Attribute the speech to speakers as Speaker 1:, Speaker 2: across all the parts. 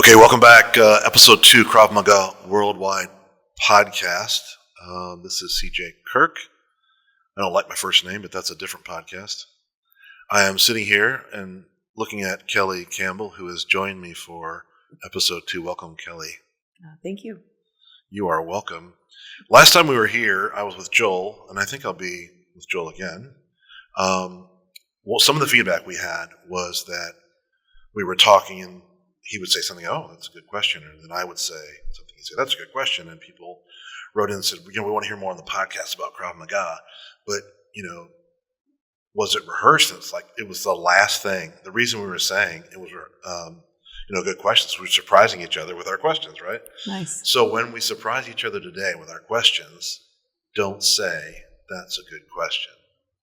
Speaker 1: Okay, welcome back. Episode 2, Krav Maga Worldwide Podcast. This is CJ Kirk. I don't like my first name, but that's a different podcast. I am sitting here and looking at Kelly Campbell, who has joined me for episode 2. Welcome, Kelly.
Speaker 2: Thank you.
Speaker 1: You are welcome. Last time we were here, I was with Joel, and I think I'll be with Joel again. Well, some of the feedback we had was that we were talking and he would say something, oh, that's a good question. And then I would say something, he'd say, that's a good question. And people wrote in and said, we want to hear more on the podcast about Krav Maga. But, was it rehearsed? It's like, it was the last thing. The reason we were saying it was, good questions. We were surprising each other with our questions, right?
Speaker 2: Nice.
Speaker 1: So when we surprise each other today with our questions, don't say, that's a good question.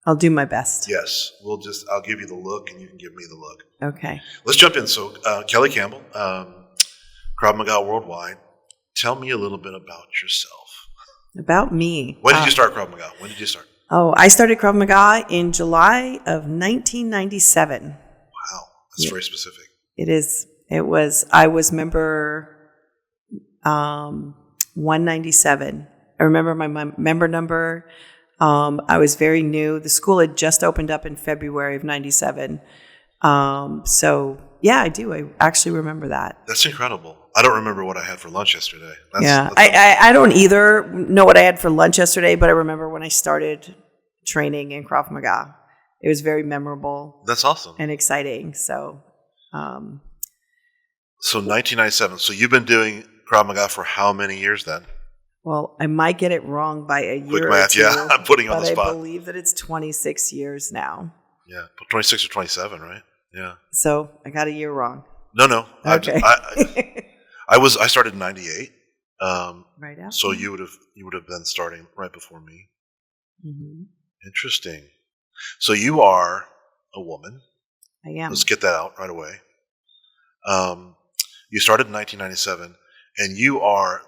Speaker 2: I'll do my best.
Speaker 1: Yes. I'll give you the look and you can give me the look.
Speaker 2: Okay.
Speaker 1: Let's jump in. So, Kelly Campbell, Krav Maga Worldwide. Tell me a little bit about yourself.
Speaker 2: About me.
Speaker 1: When did you start Krav Maga? When did you start?
Speaker 2: Oh, I started Krav Maga in July of 1997.
Speaker 1: Wow. That's very specific.
Speaker 2: It is. I was member 197. I remember my member number. I was very new. The school had just opened up in February of 97. So yeah, I do. I actually remember that.
Speaker 1: That's incredible. I don't remember what I had for lunch yesterday.
Speaker 2: I don't either know what I had for lunch yesterday, but I remember when I started training in Krav Maga. It was very memorable.
Speaker 1: That's awesome.
Speaker 2: And exciting. So
Speaker 1: 1997. So you've been doing Krav Maga for how many years then?
Speaker 2: Well, I might get it wrong by a year
Speaker 1: Quick math,
Speaker 2: or two.
Speaker 1: yeah. I'm putting you on the spot.
Speaker 2: I believe that it's 26 years now.
Speaker 1: Yeah, 26 or 27, right? Yeah.
Speaker 2: So I got a year wrong.
Speaker 1: No.
Speaker 2: Okay.
Speaker 1: I started in 98.
Speaker 2: Right after.
Speaker 1: So you would have been starting right before me.
Speaker 2: Mm-hmm.
Speaker 1: Interesting. So you are a woman.
Speaker 2: I am.
Speaker 1: Let's get that out right away. You started in 1997, and you're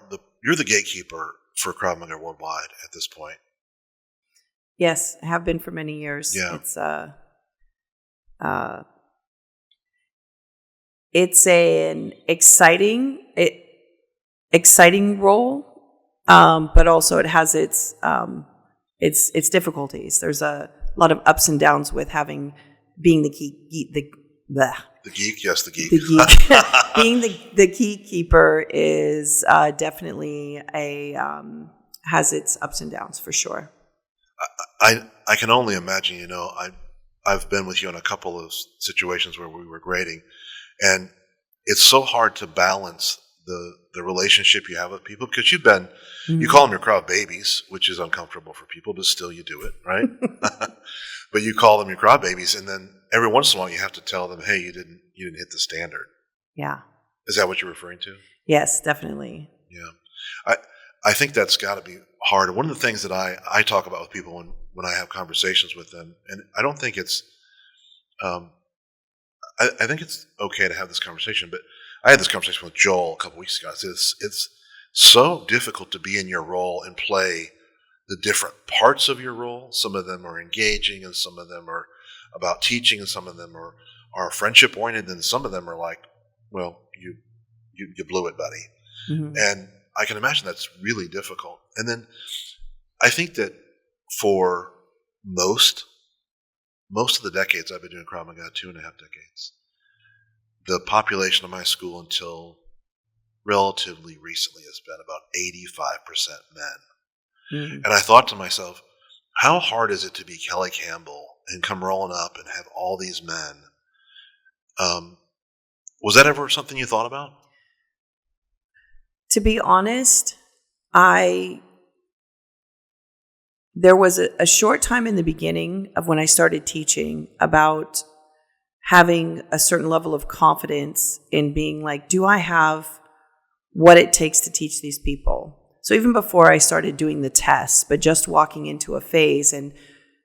Speaker 1: the gatekeeper for Krav Maga Worldwide at this point.
Speaker 2: Yes, I have been for many years.
Speaker 1: Yeah.
Speaker 2: It's an exciting role, but also it has its difficulties. There's a lot of ups and downs with being the geek.
Speaker 1: The geek, yes, the geek.
Speaker 2: The geek. Being the key keeper is definitely has its ups and downs for sure.
Speaker 1: I can only imagine, I've been with you in a couple of situations where we were grading, and it's so hard to balance the relationship you have with people because you call them your Krav babies, which is uncomfortable for people, but still you do it, right? But you call them your Krav babies, and then every once in a while you have to tell them, hey, you didn't hit the standard.
Speaker 2: Yeah.
Speaker 1: Is that what you're referring to?
Speaker 2: Yes, definitely.
Speaker 1: Yeah. I think that's got to be hard. One of the things that I talk about with people when I have conversations with them, and I don't think it's I think it's okay to have this conversation, but I had this conversation with Joel a couple weeks ago. It's so difficult to be in your role and play the different parts of your role. Some of them are engaging, and some of them are about teaching, and some of them are friendship oriented, and some of them are like, well, you blew it, buddy. Mm-hmm. And I can imagine that's really difficult. And then I think that for most of the decades I've been doing Krav Maga, 2.5 decades, the population of my school until relatively recently has been about 85% men. Mm-hmm. And I thought to myself, how hard is it to be Kelly Campbell and come rolling up and have all these men? Was that ever something you thought about?
Speaker 2: To be honest, there was a short time in the beginning of when I started teaching about having a certain level of confidence in being like, do I have what it takes to teach these people? So even before I started doing the tests, but just walking into a phase and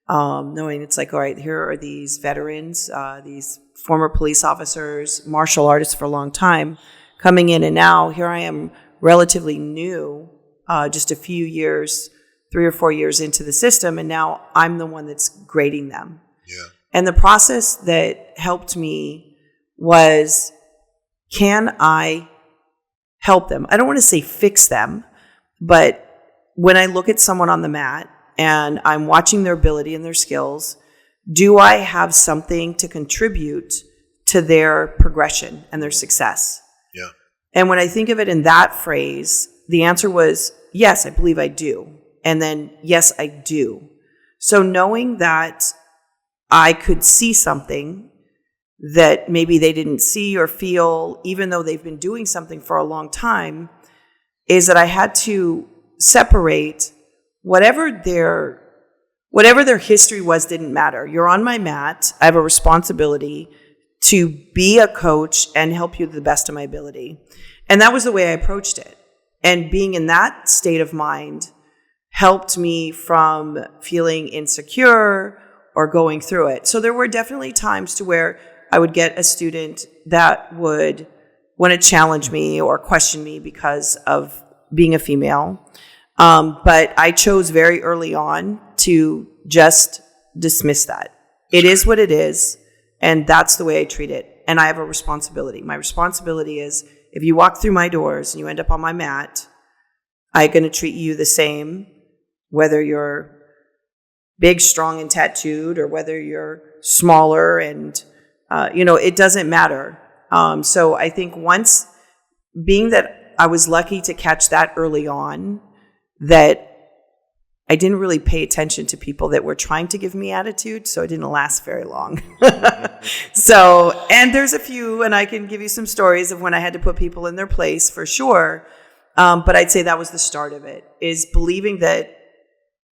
Speaker 2: knowing it's like, all right, here are these veterans, these former police officers, martial artists for a long time coming in, and now here I am relatively new, just a few years, 3 or 4 years into the system, and now I'm the one that's grading them.
Speaker 1: Yeah.
Speaker 2: And the process that helped me was, can I help them. I don't want to say fix them, but when I look at someone on the mat and I'm watching their ability and their skills, do I have something to contribute to their progression and their success?
Speaker 1: Yeah.
Speaker 2: And when I think of it in that phrase, the answer was, yes, I believe I do. And then, yes, I do. So knowing that I could see something that maybe they didn't see or feel, even though they've been doing something for a long time, is that I had to separate whatever their history was didn't matter. You're on my mat. I have a responsibility to be a coach and help you to the best of my ability. And that was the way I approached it. And being in that state of mind helped me from feeling insecure or going through it. So there were definitely times to where I would get a student that would want to challenge me or question me because of being a female. But I chose very early on to just dismiss that. It is what it is, and that's the way I treat it. And I have a responsibility. My responsibility is, if you walk through my doors and you end up on my mat, I'm going to treat you the same, whether you're big, strong, and tattooed, or whether you're smaller and, it doesn't matter. So I think once, being that I was lucky to catch that early on, that I didn't really pay attention to people that were trying to give me attitude, so it didn't last very long. So, and there's a few, and I can give you some stories of when I had to put people in their place for sure. But I'd say that was the start of it, is believing that,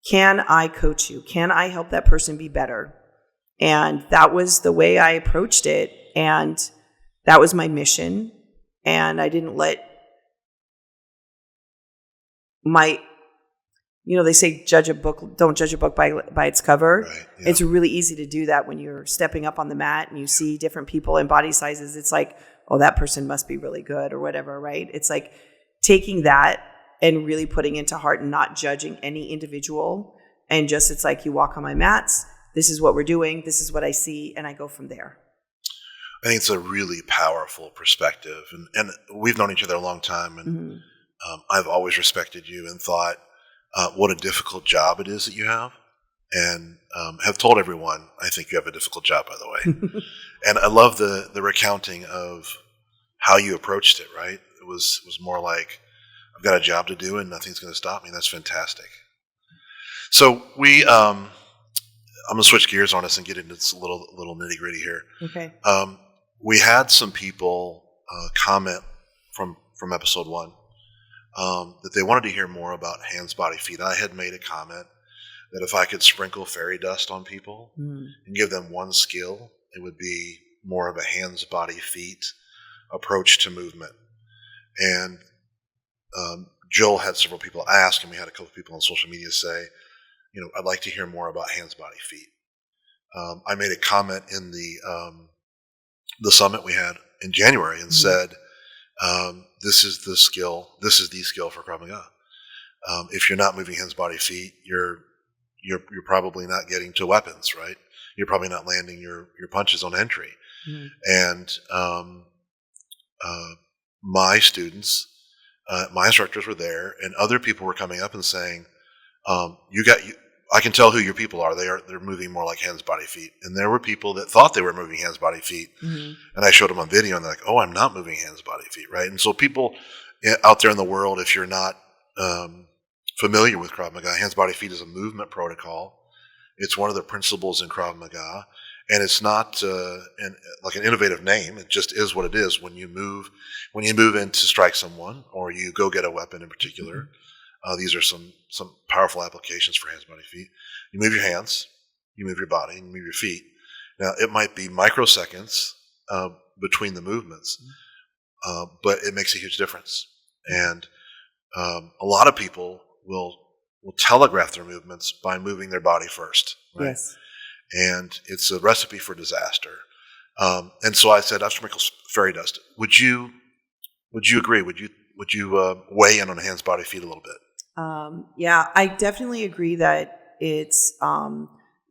Speaker 2: can I coach you? Can I help that person be better? And that was the way I approached it. And that was my mission. And I didn't let they say don't judge a book by its cover.
Speaker 1: Right, yeah.
Speaker 2: It's really easy to do that when you're stepping up on the mat and you see different people and body sizes. It's like, oh, that person must be really good or whatever, right? It's like taking that and really putting into heart and not judging any individual. And just, it's like, you walk on my mats, this is what we're doing, this is what I see, and I go from there.
Speaker 1: I think it's a really powerful perspective. And we've known each other a long time, and I've always respected you and thought what a difficult job it is that you have, and have told everyone, I think you have a difficult job, by the way. And I love the recounting of how you approached it, right? It was more like, I've got a job to do and nothing's going to stop me. That's fantastic. So I'm going to switch gears on us and get into this little nitty gritty here.
Speaker 2: Okay.
Speaker 1: We had some people comment from episode 1 that they wanted to hear more about hands, body, feet. I had made a comment that if I could sprinkle fairy dust on people and give them one skill, it would be more of a hands, body, feet approach to movement. And Joel had several people ask, and we had a couple of people on social media say, I'd like to hear more about hands, body, feet. I made a comment in the summit we had in January and said, this is the skill for Krav Maga. If you're not moving hands, body, feet, you're probably not getting to weapons, right? You're probably not landing your punches on entry. And my students, my instructors were there, and other people were coming up and saying, I can tell who your people are. They're moving more like hands, body, feet. And there were people that thought they were moving hands, body, feet. And I showed them on video, and they're like, oh, I'm not moving hands, body, feet, right? And so people out there in the world, if you're not familiar with Krav Maga, hands, body, feet is a movement protocol. It's one of the principles in Krav Maga. And it's not like an innovative name. It just is what it is. When you move in to strike someone, or you go get a weapon in particular, these are some powerful applications for hands, body, feet. You move your hands, you move your body, and you move your feet. Now, it might be microseconds between the movements, but it makes a huge difference. And a lot of people will telegraph their movements by moving their body first, right? Yes. And it's a recipe for disaster. And so I said, I've sprinkled fairy dust. Would you agree? Would you weigh in on hands, body, feet a little bit?
Speaker 2: Yeah, I definitely agree that it's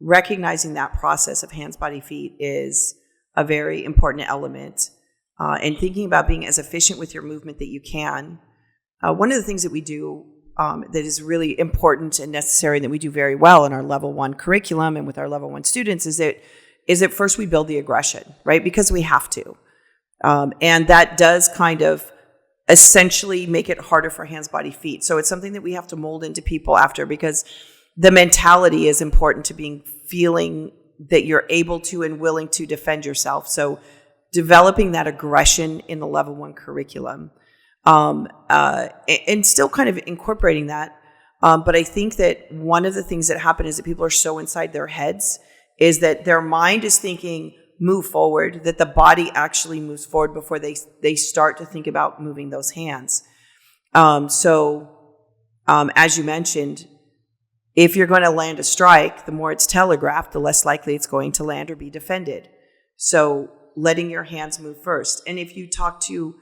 Speaker 2: recognizing that process of hands, body, feet is a very important element. and thinking about being as efficient with your movement that you can. One of the things that we do that is really important and necessary and that we do very well in our level 1 curriculum and with our level 1 students is that first we build the aggression, right? Because we have to. And that does kind of essentially make it harder for hands, body, feet. So it's something that we have to mold into people after, because the mentality is important to feeling that you're able to and willing to defend yourself. So developing that aggression in the level 1 curriculum, and still kind of incorporating that. But I think that one of the things that happen is that people are so inside their heads is that their mind is thinking, move forward, that the body actually moves forward before they start to think about moving those hands. So as you mentioned, if you're going to land a strike, the more it's telegraphed, the less likely it's going to land or be defended. So letting your hands move first. And if you talk to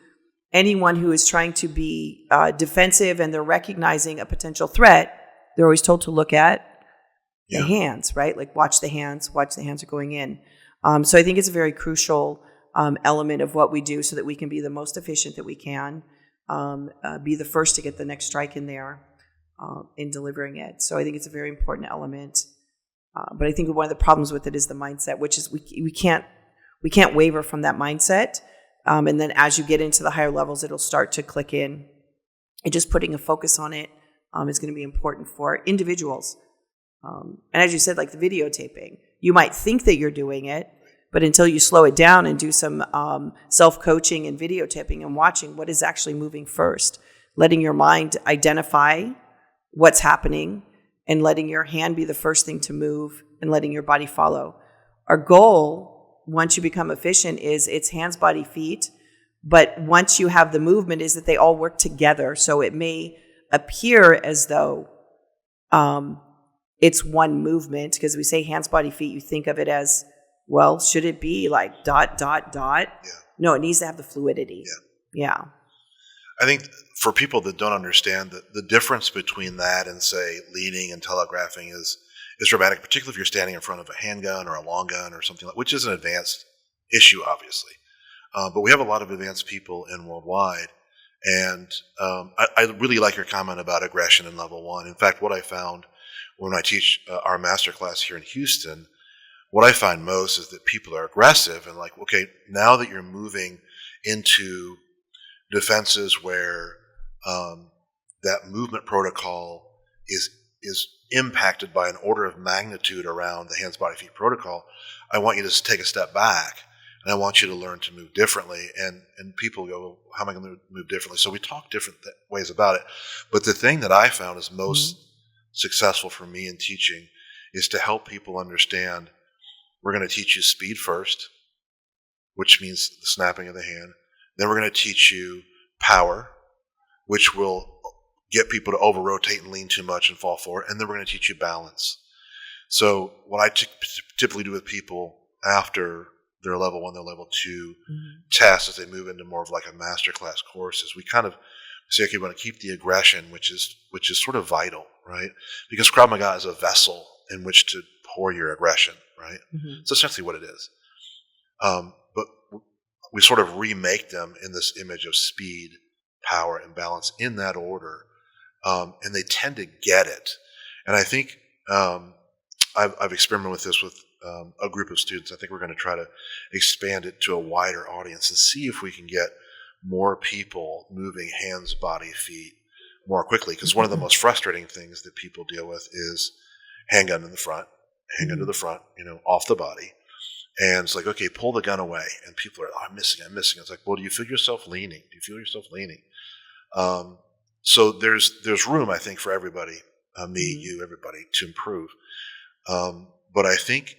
Speaker 2: anyone who is trying to be defensive and they're recognizing a potential threat, they're always told to look at the hands, right? Like watch the hands are going in. So I think it's a very crucial element of what we do so that we can be the most efficient that we can, be the first to get the next strike in there in delivering it. So I think it's a very important element. But I think one of the problems with it is the mindset, which is we can't waver from that mindset. And then as you get into the higher levels, it'll start to click in. And just putting a focus on it is going to be important for individuals. And as you said, like the videotaping, you might think that you're doing it, but until you slow it down and do some self-coaching and videotaping and watching what is actually moving first, letting your mind identify what's happening and letting your hand be the first thing to move and letting your body follow. Our goal, once you become efficient, is it's hands, body, feet. But once you have the movement, is that they all work together. So it may appear as though it's one movement, because we say hands, body, feet, you think of it as, well, should it be like dot, dot, dot? Yeah. No, it needs to have the fluidity. Yeah.
Speaker 1: I think for people that don't understand the difference between that and, say, leading and telegraphing is dramatic, particularly if you're standing in front of a handgun or a long gun or something, which is an advanced issue, obviously. But we have a lot of advanced people in Worldwide. And I really like your comment about aggression in level 1. In fact, what I found when I teach our master class here in Houston, what I find most is that people are aggressive and like, okay, now that you're moving into defenses where that movement protocol is impacted by an order of magnitude around the hands, body, feet protocol, I want you to take a step back and I want you to learn to move differently. And people go, well, how am I going to move differently? So we talk different ways about it. But the thing that I found is most successful for me in teaching is to help people understand we're going to teach you speed first, which means the snapping of the hand. Then we're going to teach you power, which will get people to over-rotate and lean too much and fall forward. And then we're going to teach you balance. So what I typically do with people after their level 1, their level 2 tests as they move into more of like a masterclass course is we kind of say, okay, we want to keep the aggression, which is sort of vital, right? Because Krav Maga is a vessel in which to pour your aggression, right? It's essentially what it is. But we sort of remake them in this image of speed, power, and balance in that order. And they tend to get it. And I think I've experimented with this with a group of students. I think we're going to try to expand it to a wider audience and see if we can get more people moving hands, body, feet more quickly. Because one of the most frustrating things that people deal with is handgun in the front, handgun to the front, off the body. And it's like, okay, pull the gun away. And people are, oh, I'm missing. It's like, well, do you feel yourself leaning? So there's room, I think, for everybody, me, you, everybody, to improve. But I think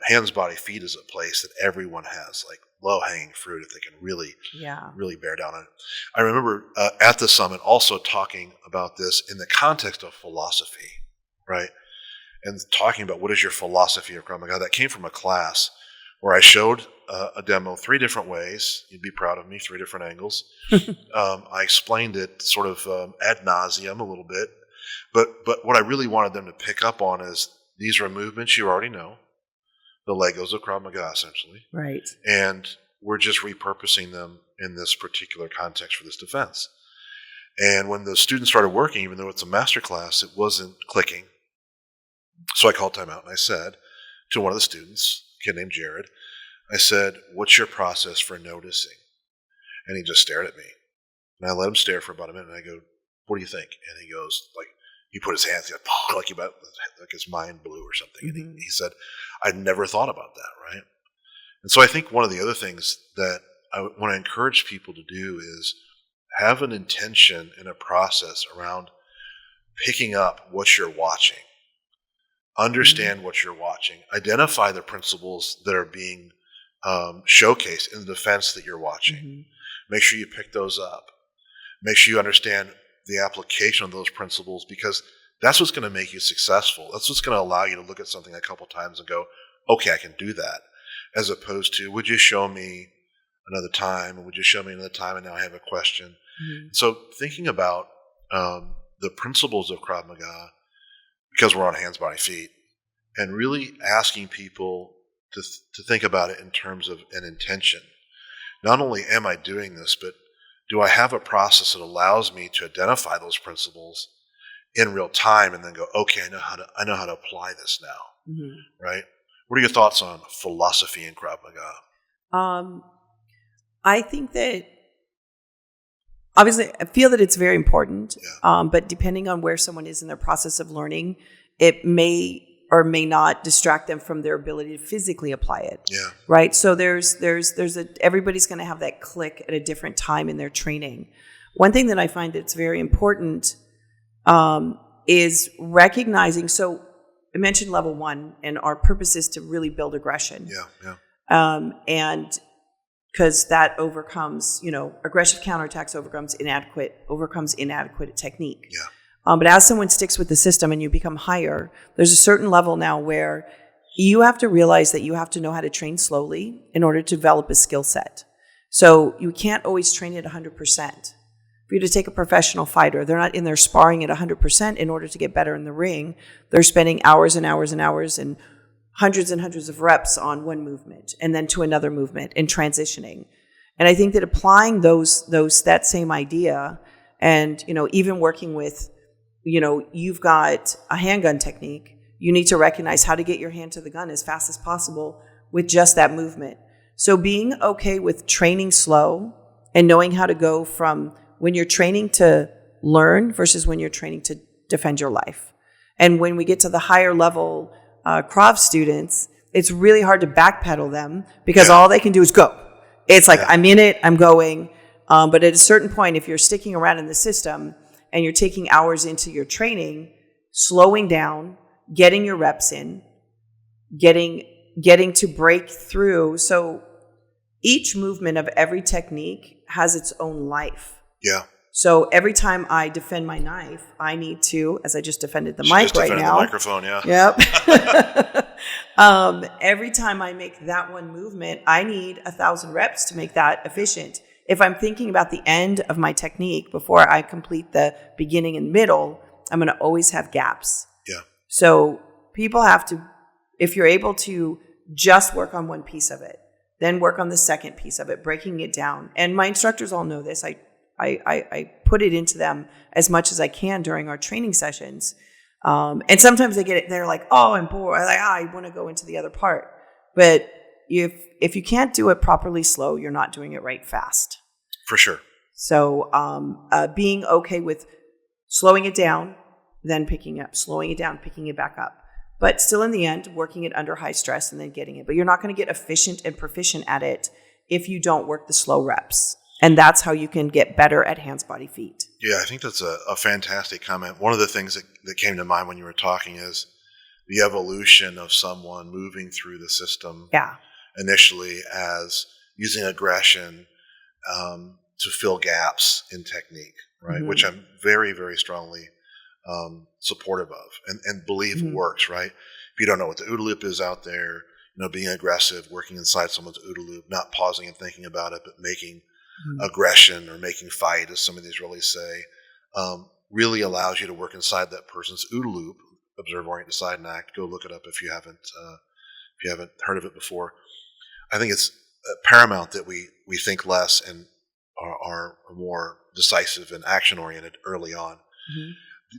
Speaker 1: hands, body, feet is a place that everyone has, like, low-hanging fruit if they can really bear down on it. I remember at the summit also talking about this in the context of philosophy, right? And talking about what is your philosophy of Krav Maga. That came from a class where I showed a demo 3 different ways. You'd be proud of me, 3 different angles. I explained it sort of ad nauseum a little bit. But what I really wanted them to pick up on is these are movements you already know. The Legos of Krav Maga, essentially.
Speaker 2: Right.
Speaker 1: And We're just repurposing them in this particular context for this defense. And when the students started working, even though it's a master class, it wasn't clicking. So I called timeout and I said to one of the students, a kid named Jared, I said, "What's your process for noticing?" And he just stared at me. And I let him stare for about a minute and I go, "What do you think?" And he goes, like, he put his hands like his mind blew or something.
Speaker 2: Mm-hmm.
Speaker 1: And he said, "I'd never thought about that," right? And so I think one of the other things that I want to encourage people to do is have an intention and a process around picking up what you're watching. Understand what you're watching. Identify the principles that are being showcased in the defense that you're watching.
Speaker 2: Mm-hmm.
Speaker 1: Make sure you pick those up. Make sure you understand the application of those principles, because that's what's going to make you successful. That's what's going to allow you to look at something a couple times and go, okay, I can do that. As opposed to, would you show me another time? Or would you show me another time? And now I have a question. Mm-hmm. So thinking about the principles of Krav Maga, because we're on hands, body, feet, and really asking people to think about it in terms of an intention. Not only am I doing this, but do I have a process that allows me to identify those principles in real time and then go, okay, I know how to apply this now, right? What are your thoughts on philosophy in Krav Maga?
Speaker 2: I think that obviously I feel that it's very important, but depending on where someone is in their process of learning, it may or may not distract them from their ability to physically apply it. Yeah. Right. So everybody's going to have that click at a different time in their training. One thing that I find that's very important is recognizing. So I mentioned level 1, and our purpose is to really build aggression. And because that overcomes, aggressive counterattacks overcomes inadequate technique. Yeah. But as someone sticks with the system and you become higher, there's a certain level now where you have to realize that you have to know how to train slowly in order to develop a skill set. So you can't always train at 100%. For you to take a professional fighter, they're not in there sparring at 100% in order to get better in the ring. They're spending hours and hours and hours and hundreds of reps on one movement and then to another movement and transitioning. And I think that applying that same idea and, even working with, you've got a handgun technique. You need to recognize how to get your hand to the gun as fast as possible with just that movement. So being okay with training slow and knowing how to go from when you're training to learn versus when you're training to defend your life. And when we get to the higher level Krav students, it's really hard to backpedal them because all they can do is go. It's like, I'm in it, I'm going. But at a certain point, if you're sticking around in the system and you're taking hours into your training, slowing down, getting your reps in, getting to break through. So each movement of every technique has its own life. Yeah. So every time I defend my knife, I need to, as I just defended the mic right now. The
Speaker 1: microphone, yeah.
Speaker 2: Yep. Every time I make that one movement, I need 1,000 reps to make that efficient. If I'm thinking about the end of my technique before I complete the beginning and middle, I'm going to always have gaps. Yeah. So people have to, if you're able to just work on one piece of it, then work on the second piece of it, breaking it down. And my instructors all know this. I put it into them as much as I can during our training sessions. And sometimes they get it, they're like, oh, I'm bored. I want to go into the other part. But if you can't do it properly slow, you're not doing it right fast.
Speaker 1: For sure.
Speaker 2: So being okay with slowing it down, then picking up, slowing it down, picking it back up. But still in the end, working it under high stress and then getting it. But you're not going to get efficient and proficient at it if you don't work the slow reps. And that's how you can get better at hands, body, feet.
Speaker 1: Yeah, I think that's a fantastic comment. One of the things that came to mind when you were talking is the evolution of someone moving through the system initially as using aggression to fill gaps in technique, right? Mm-hmm. Which I'm very, very strongly supportive of and believe works, right? If you don't know what the OODA loop is out there, being aggressive, working inside someone's OODA loop, not pausing and thinking about it, but making aggression or making fight, as some of these really say, really allows you to work inside that person's OODA loop. Observe, orient, decide, and act. Go look it up if you haven't heard of it before. I think it's paramount that we think less and are more decisive and action oriented early on.
Speaker 2: Mm-hmm.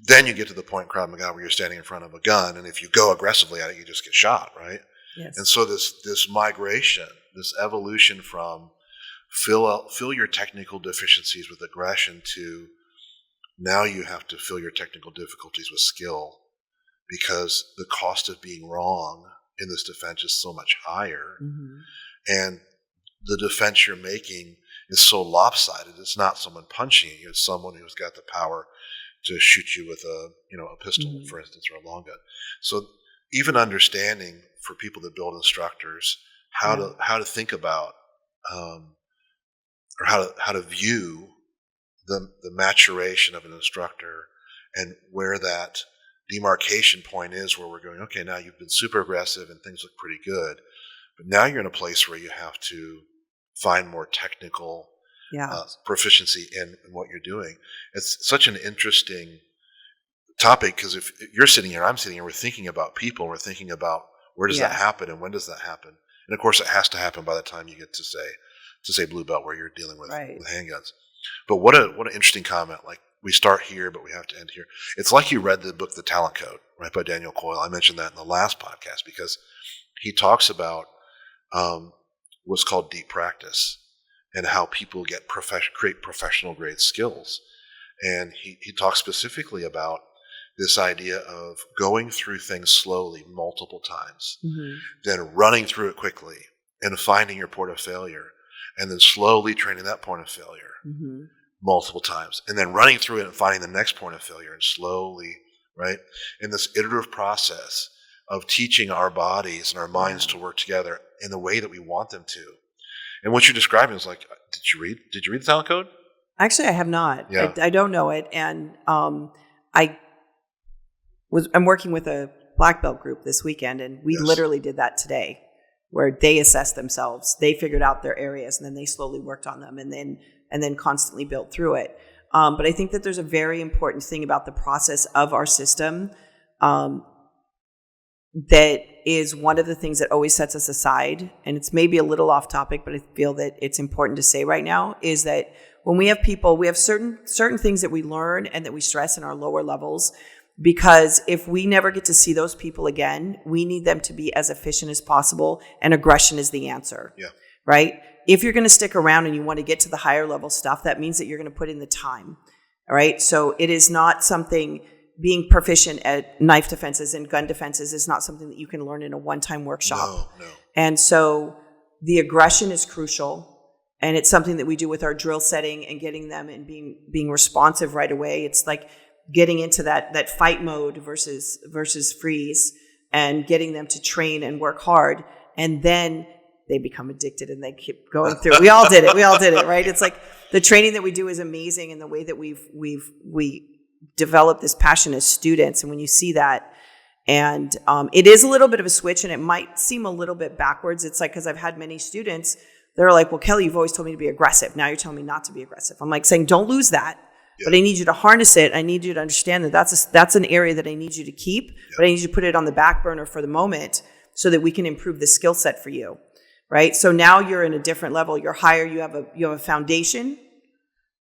Speaker 1: Then you get to the point in Krav Maga where you're standing in front of a gun, and if you go aggressively at it, you just get shot, right?
Speaker 2: Yes.
Speaker 1: And so this migration, this evolution from fill your technical deficiencies with aggression to now you have to fill your technical difficulties with skill, because the cost of being wrong in this defense is so much higher.
Speaker 2: Mm-hmm.
Speaker 1: And the defense you're making is so lopsided. It's not someone punching you. It's someone who's got the power to shoot you with a pistol,
Speaker 2: Mm-hmm.
Speaker 1: for instance, or a long gun. So even understanding for people that build instructors how to think about or how to view the maturation of an instructor, and where that demarcation point is, where we're going, okay, now you've been super aggressive and things look pretty good, but now you're in a place where you have to find more technical proficiency in what you're doing. It's such an interesting topic, because if you're sitting here, I'm sitting here, we're thinking about people, we're thinking about where does that happen and when does that happen? And of course it has to happen by the time you get to say blue belt, where you're dealing with handguns. But what an interesting comment. Like, we start here, but we have to end here. It's like you read the book, The Talent Code, right, by Daniel Coyle. I mentioned that in the last podcast, because he talks about what's called deep practice and how people create professional grade skills. And he talks specifically about this idea of going through things slowly multiple times,
Speaker 2: Mm-hmm.
Speaker 1: then running through it quickly and finding your point of failure, and then slowly training that point of failure
Speaker 2: Mm-hmm.
Speaker 1: multiple times, and then running through it and finding the next point of failure, and slowly, right? In this iterative process of teaching our bodies and our minds to work together in the way that we want them to. And what you're describing is like, did you read the Talent Code?
Speaker 2: Actually, I have not.
Speaker 1: Yeah.
Speaker 2: I don't know it. And I'm working with a black belt group this weekend, and we literally did that today, where they assessed themselves. They figured out their areas, and then they slowly worked on them, and then constantly built through it. But I think that there's a very important thing about the process of our system that is one of the things that always sets us aside. And it's maybe a little off topic, but I feel that it's important to say right now, is that when we have people, we have certain things that we learn and that we stress in our lower levels, because if we never get to see those people again, we need them to be as efficient as possible, and aggression is the answer.
Speaker 1: Yeah.
Speaker 2: Right? If you're going to stick around and you want to get to the higher level stuff, that means that you're going to put in the time. All right? So it is not something, being proficient at knife defenses and gun defenses is not something that you can learn in a one-time workshop.
Speaker 1: No.
Speaker 2: And so the aggression is crucial, and it's something that we do with our drill setting and getting them and being responsive right away. It's like getting into that fight mode versus freeze, and getting them to train and work hard, and then they become addicted and they keep going through. We all did it, right? It's like the training that we do is amazing, and the way that we develop this passion as students. And when you see that, and it is a little bit of a switch, and it might seem a little bit backwards. It's like, because I've had many students, they're like, well, Kelly, you've always told me to be aggressive. Now you're telling me not to be aggressive. I'm like saying, don't lose that. But I need you to harness it. I need you to understand that that's an area that I need you to keep, but I need you to put it on the back burner for the moment, so that we can improve the skill set for you, right? So now you're in a different level. You're higher. You have a foundation.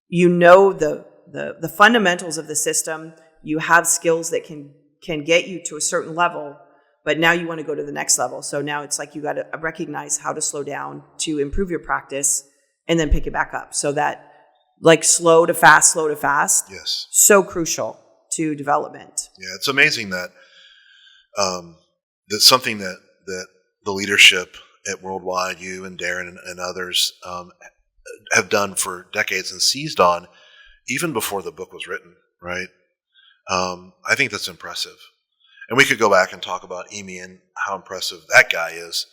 Speaker 2: You know the fundamentals of the system. You have skills that can get you to a certain level, but now you want to go to the next level. So now it's like you got to recognize how to slow down to improve your practice, and then pick it back up. So that, like, slow to fast.
Speaker 1: Yes.
Speaker 2: So crucial to development.
Speaker 1: Yeah, it's amazing that that's something that the leadership at Worldwide, you and Darren and others have done for decades and seized on even before the book was written, right? I think that's impressive. And we could go back and talk about Emi and how impressive that guy is.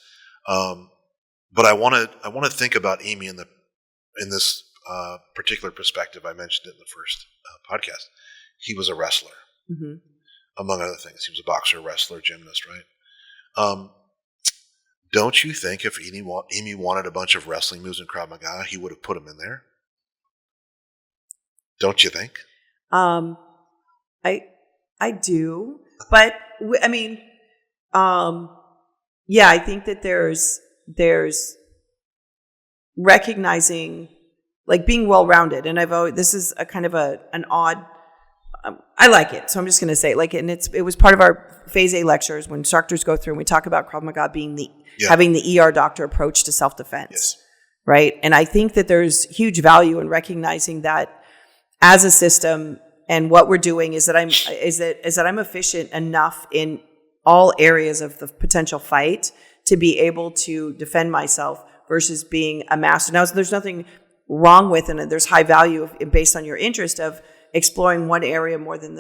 Speaker 1: But I want to think about Emi in this particular perspective. I mentioned it in the first podcast. He was a wrestler,
Speaker 2: Mm-hmm.
Speaker 1: among other things. He was a boxer, wrestler, gymnast, right? Don't you think if Emi wanted a bunch of wrestling moves in Krav Maga, he would have put them in there? Don't you think?
Speaker 2: I do, but I mean, yeah, I think that there's recognizing, like being well-rounded. And this is a kind of an odd, I like it. So I'm just going to say like, and it was part of our phase A lectures when instructors go through and we talk about Krav Maga being having the ER doctor approach to self-defense.
Speaker 1: Yes.
Speaker 2: Right. And I think that there's huge value in recognizing that as a system, and what we're doing is that I'm efficient enough in all areas of the potential fight to be able to defend myself versus being a master. Now, there's nothing wrong with, and there's high value based on your interest of exploring one area more than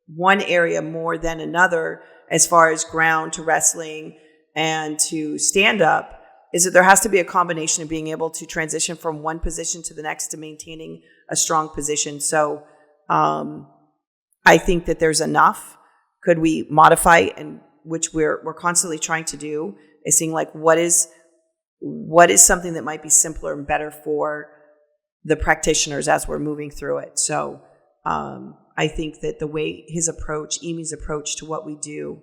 Speaker 2: one area more than another, as far as ground to wrestling and to stand up, is that there has to be a combination of being able to transition from one position to the next to maintaining a strong position. So I think that there's enough. Could we modify, and which we're constantly trying to do, is seeing like what is something that might be simpler and better for the practitioners as we're moving through it. So I think that the way Imi's approach to what we do,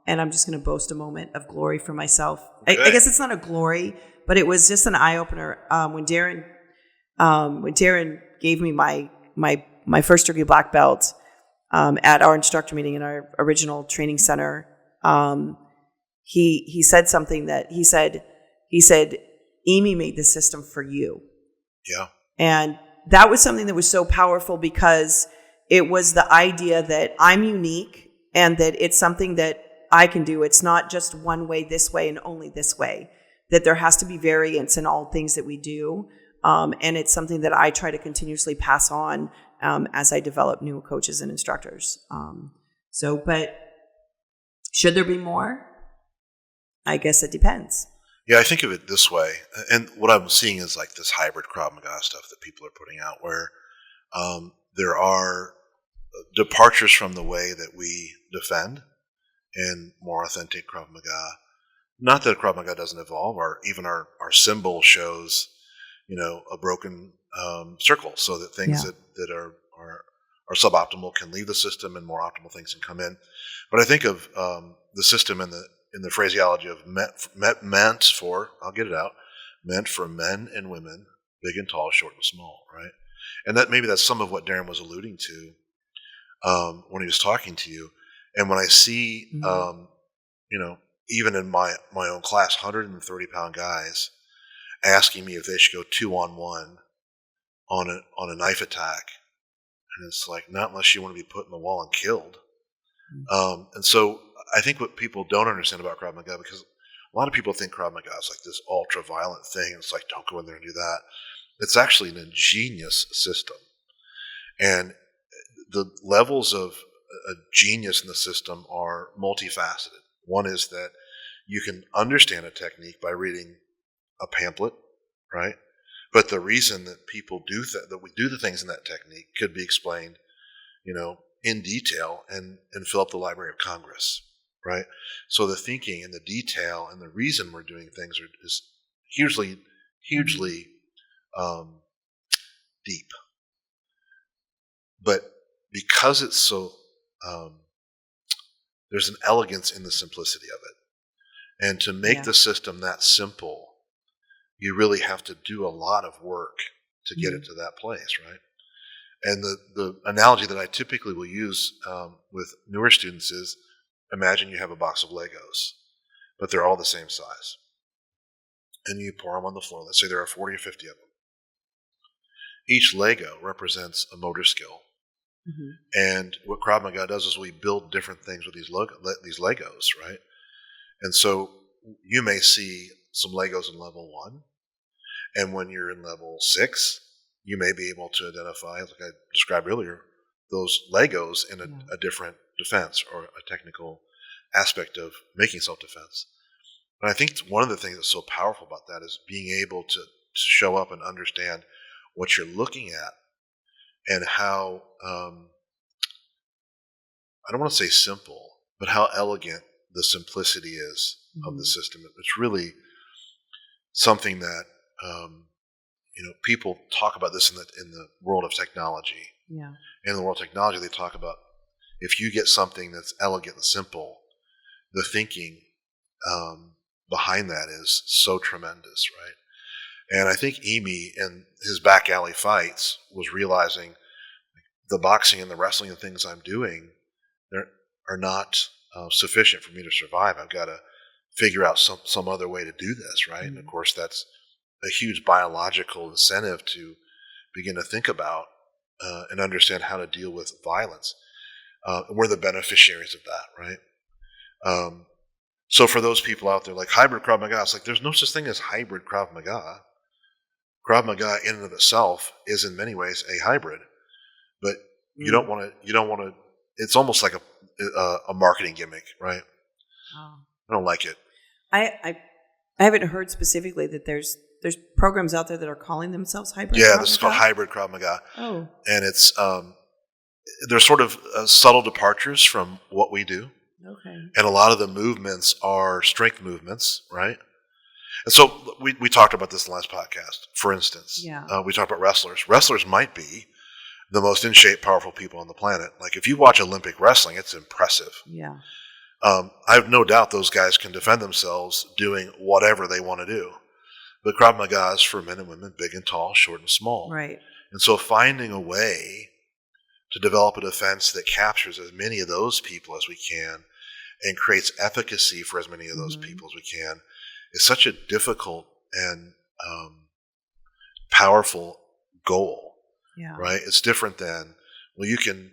Speaker 2: and I'm just going to boast a moment of glory for myself. Okay. I guess it's not a glory, but it was just an eye opener when Darren gave me my first degree black belt at our instructor meeting in our original training center. He said something that he said, Imi made the system for you.
Speaker 1: Yeah.
Speaker 2: And that was something that was so powerful because it was the idea that I'm unique and that it's something that I can do. It's not just one way, this way, and only this way. That there has to be variance in all things that we do. And it's something that I try to continuously pass on as I develop new coaches and instructors. But should there be more? I guess it depends.
Speaker 1: Yeah, I think of it this way. And what I'm seeing is like this hybrid Krav Maga stuff that people are putting out where there are departures from the way that we defend and more authentic Krav Maga. Not that Krav Maga doesn't evolve, even our symbol shows, a broken circle, so that things that are suboptimal can leave the system and more optimal things can come in. But I think of the system in the phraseology of meant for men and women, big and tall, short and small, right? And that maybe that's some of what Darren was alluding to when he was talking to you. And when I see, even in my own class, 130-pound guys asking me if they should go 2-on-1 on a knife attack, and it's like, not unless you want to be put in the wall and killed. And so I think what people don't understand about Krav Maga, because a lot of people think Krav Maga is like this ultra-violent thing. It's like, don't go in there and do that. It's actually an ingenious system. And the levels of a genius in the system are multifaceted. One is that you can understand a technique by reading a pamphlet, right? But the reason that people that we do the things in that technique could be explained, in detail and fill up the Library of Congress, right? So the thinking and the detail and the reason we're doing things is hugely deep. But because it's so, there's an elegance in the simplicity of it. And to make the system that simple, you really have to do a lot of work to get it to that place, right? And the analogy that I typically will use with newer students is, imagine you have a box of Legos, but they're all the same size. And you pour them on the floor. Let's say there are 40 or 50 of them. Each Lego represents a motor skill. Mm-hmm. And what Krav Maga does is we build different things with these Legos, right? And so you may see some Legos in level 1, and when you're in level 6, you may be able to identify, like I described earlier, those Legos in a different defense or a technical aspect of making self-defense. And I think one of the things that's so powerful about that is being able to show up and understand what you're looking at and how, I don't want to say simple, but how elegant the simplicity is of the system. It's really something that, people talk about this in the world of technology. Yeah. In the world of technology, they talk about if you get something that's elegant and simple, the thinking behind that is so tremendous, right? And I think Emi in his back alley fights was realizing the boxing and the wrestling and things I'm doing are not sufficient for me to survive. I've got to figure out some other way to do this, right? And of course, that's a huge biological incentive to begin to think about and understand how to deal with violence. We're the beneficiaries of that, right? So for those people out there, like hybrid Krav Maga, it's like there's no such thing as hybrid Krav Maga. Krav Maga in and of itself is in many ways a hybrid, but you don't want to. It's almost like a marketing gimmick, right?
Speaker 2: Oh.
Speaker 1: I don't like it.
Speaker 2: I haven't heard specifically that there's programs out there that are calling themselves hybrid.
Speaker 1: Yeah,
Speaker 2: Krav
Speaker 1: this is
Speaker 2: Maga?
Speaker 1: called hybrid Krav Maga.
Speaker 2: Oh, and
Speaker 1: it's there's sort of subtle departures from what we do.
Speaker 2: Okay.
Speaker 1: And a lot of the movements are strength movements, right? And so we talked about this in the last podcast, for instance.
Speaker 2: Yeah.
Speaker 1: We talked about wrestlers. Wrestlers might be the most in shape, powerful people on the planet. Like if you watch Olympic wrestling, it's impressive.
Speaker 2: Yeah.
Speaker 1: I have no doubt those guys can defend themselves doing whatever they want to do. But Krav Maga is for men and women, big and tall, short and small.
Speaker 2: Right.
Speaker 1: And so finding a way to develop a defense that captures as many of those people as we can and creates efficacy for as many of those people as we can is such a difficult and powerful goal.
Speaker 2: Yeah.
Speaker 1: Right? It's different than, well, you can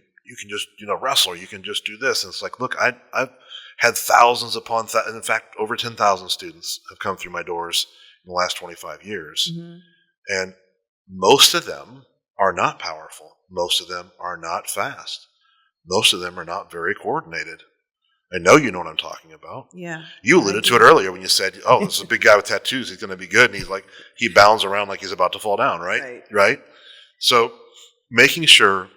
Speaker 1: just, wrestle, or you can just do this. And it's like, look, I've had thousands upon, in fact, over 10,000 students have come through my doors in the last 25 years. Mm-hmm. And most of them are not powerful. Most of them are not fast. Most of them are not very coordinated. I know you know what I'm talking about.
Speaker 2: Yeah.
Speaker 1: You alluded to it earlier when you said, oh, this is a big guy with tattoos. He's going to be good. And he's like, he bounds around like he's about to fall down, right? Right? So making sure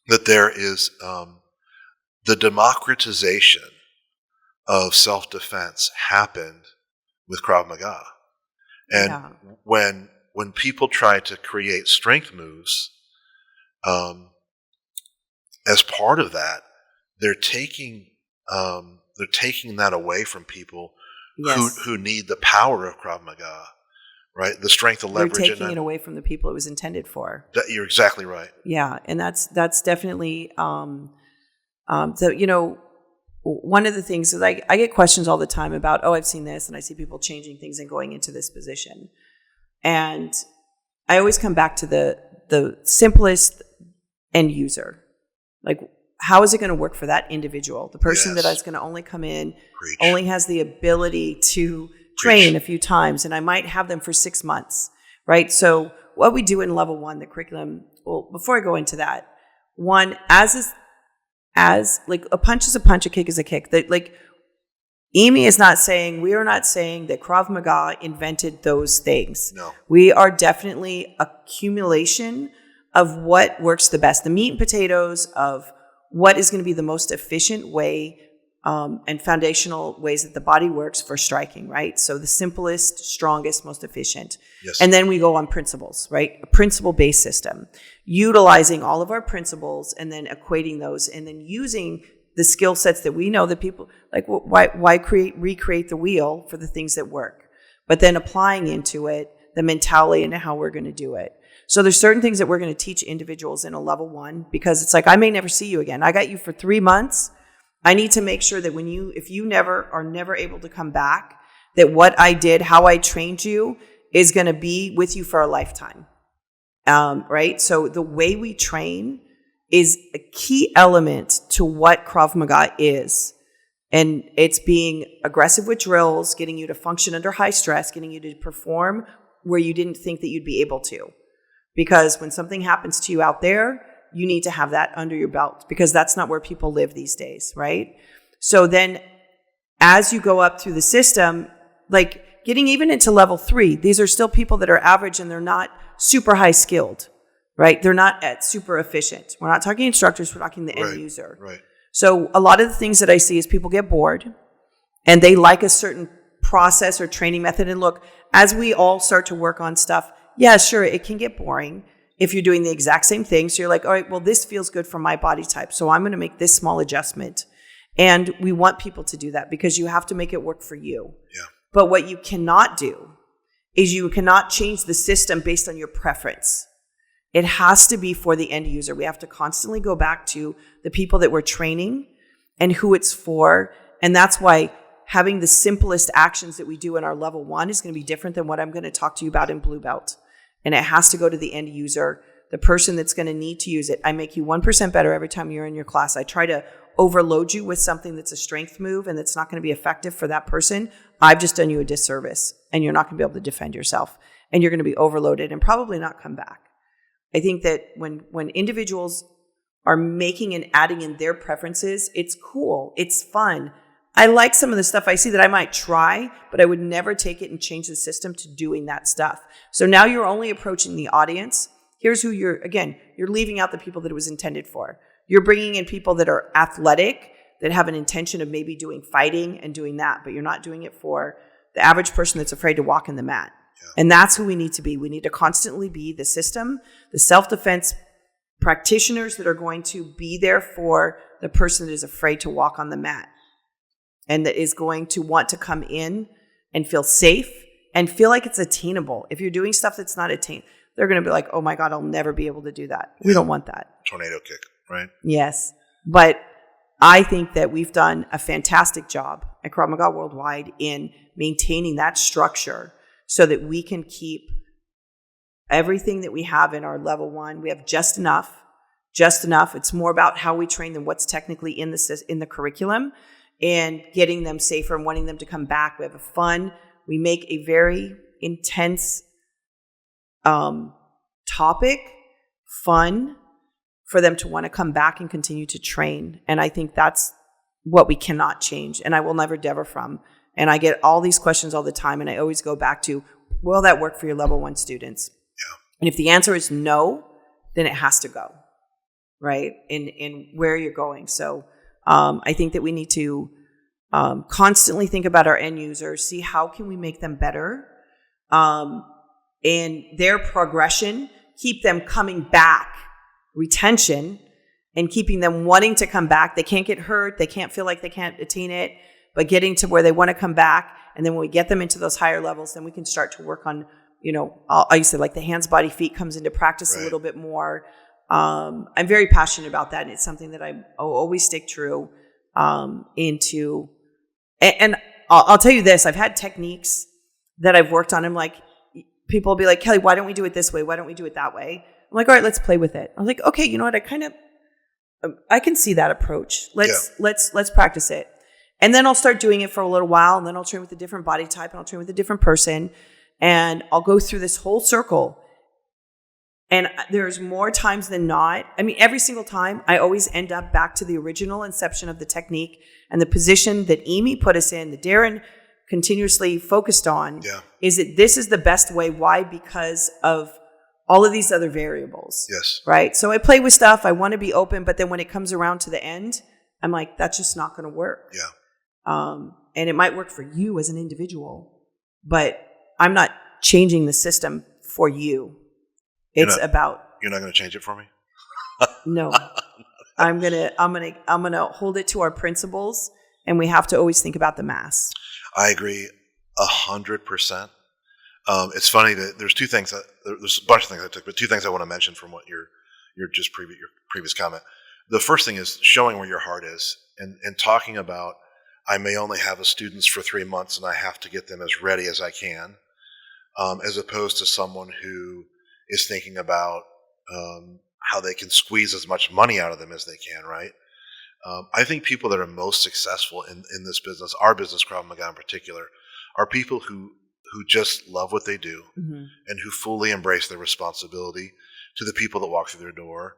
Speaker 1: that there is the democratization of self-defense happened with Krav Maga. And when people try to create strength moves, as part of that, they're taking that away from people who need the power of Krav Maga, right? The strength of leverage.
Speaker 2: They're taking it away from the people it was intended for.
Speaker 1: You're exactly right.
Speaker 2: Yeah, and that's definitely one of the things is I get questions all the time about, oh, I've seen this, and I see people changing things and going into this position, and I always come back to the simplest end user, like. How is it going to work for that individual? The person that is going to only come in, only has the ability to train a few times, and I might have them for 6 months, right? So what we do in level 1, the curriculum, well, before I go into that, one, as like a punch is a punch, a kick is a kick. That like Emi is not saying, we are not saying that Krav Maga invented those things.
Speaker 1: No. We
Speaker 2: are definitely accumulation of what works the best, the meat and potatoes of what is going to be the most efficient way and foundational ways that the body works for striking, right? So the simplest, strongest, most efficient. Yes. And then we go on principles, right? A principle-based system, utilizing all of our principles and then equating those and then using the skill sets that we know that people, like why recreate the wheel for the things that work, but then applying into it the mentality and how we're going to do it. So there's certain things that we're going to teach individuals in a level 1 because it's like, I may never see you again. I got you for 3 months. I need to make sure that if you are never able to come back, that what I did, how I trained you is going to be with you for a lifetime. Right? So the way we train is a key element to what Krav Maga is. And it's being aggressive with drills, getting you to function under high stress, getting you to perform where you didn't think that you'd be able to. Because when something happens to you out there, you need to have that under your belt because that's not where people live these days, right? So then as you go up through the system, like getting even into level 3, these are still people that are average and they're not super high skilled, right? They're not super efficient. We're not talking instructors, we're talking the end user.
Speaker 1: Right.
Speaker 2: So a lot of the things that I see is people get bored and they like a certain process or training method. And look, as we all start to work on stuff, yeah, sure, it can get boring if you're doing the exact same thing. So you're like, all right, well, this feels good for my body type. So I'm going to make this small adjustment. And we want people to do that because you have to make it work for you.
Speaker 1: Yeah.
Speaker 2: But what you cannot do is you cannot change the system based on your preference. It has to be for the end user. We have to constantly go back to the people that we're training and who it's for. And that's why having the simplest actions that we do in our level 1 is going to be different than what I'm going to talk to you about in Blue Belt. And it has to go to the end user, the person that's going to need to use it. I make you 1% better every time you're in your class. I try to overload you with something that's a strength move and that's not going to be effective for that person. I've just done you a disservice, and you're not going to be able to defend yourself, and you're going to be overloaded and probably not come back. I think that when individuals are making and adding in their preferences, it's cool. It's fun. I like some of the stuff I see that I might try, but I would never take it and change the system to doing that stuff. So now you're only approaching the audience. Here's who you're leaving out the people that it was intended for. You're bringing in people that are athletic, that have an intention of maybe doing fighting and doing that, but you're not doing it for the average person that's afraid to walk in the mat. Yeah. And that's who we need to be. We need to constantly be the system, the self-defense practitioners that are going to be there for the person that is afraid to walk on the mat and that is going to want to come in and feel safe and feel like it's attainable. If you're doing stuff that's not attainable, they're going to be like, oh my God, I'll never be able to do that. We don't want that.
Speaker 1: Tornado kick, right?
Speaker 2: Yes. But I think that we've done a fantastic job at Krav Maga Worldwide in maintaining that structure so that we can keep everything that we have in our level 1. We have just enough. It's more about how we train than what's technically in the curriculum and getting them safer and wanting them to come back. We have fun. We make a very intense topic fun for them to want to come back and continue to train. And I think that's what we cannot change. And I will never differ from. And I get all these questions all the time. And I always go back to, will that work for your level 1 students?
Speaker 1: Yeah.
Speaker 2: And if the answer is no, then it has to go, right? In where you're going. So I think that we need to constantly think about our end users, see how can we make them better in their progression, keep them coming back, retention, and keeping them wanting to come back. They can't get hurt. They can't feel like they can't attain it, but getting to where they want to come back. And then when we get them into those higher levels, then we can start to work on, I used to like the hands, body, feet comes into practice a little bit more. I'm very passionate about that. And it's something that I always stick true into. And I'll tell you this, I've had techniques that I've worked on. I'm like, people will be like, Kelly, why don't we do it this way? Why don't we do it that way? I'm like, all right, let's play with it. I'm like, okay, you know what? I can see that approach. Let's practice it. And then I'll start doing it for a little while, and then I'll train with a different body type, and I'll train with a different person, and I'll go through this whole circle. And there's more times than not. I mean, every single time, I always end up back to the original inception of the technique and the position that Amy put us in, that Darren continuously focused on, is that this is the best way. Why? Because of all of these other variables.
Speaker 1: Yes.
Speaker 2: Right? So I play with stuff. I want to be open, but then when it comes around to the end, I'm like, that's just not going to work.
Speaker 1: Yeah.
Speaker 2: And it might work for you as an individual, but I'm not changing the system for you. You're not
Speaker 1: going to change it for me?
Speaker 2: No. I'm gonna hold it to our principles, and we have to always think about the mass.
Speaker 1: I agree 100%. It's funny that there's two things there's a bunch of things I took, but two things I want to mention from what your previous comment. The first thing is showing where your heart is and talking about, I may only have the students for 3 months and I have to get them as ready as I can, as opposed to someone who is thinking about how they can squeeze as much money out of them as they can, right? I think people that are most successful in this business, our business, Krav Maga in particular, are people who just love what they do and who fully embrace their responsibility to the people that walk through their door.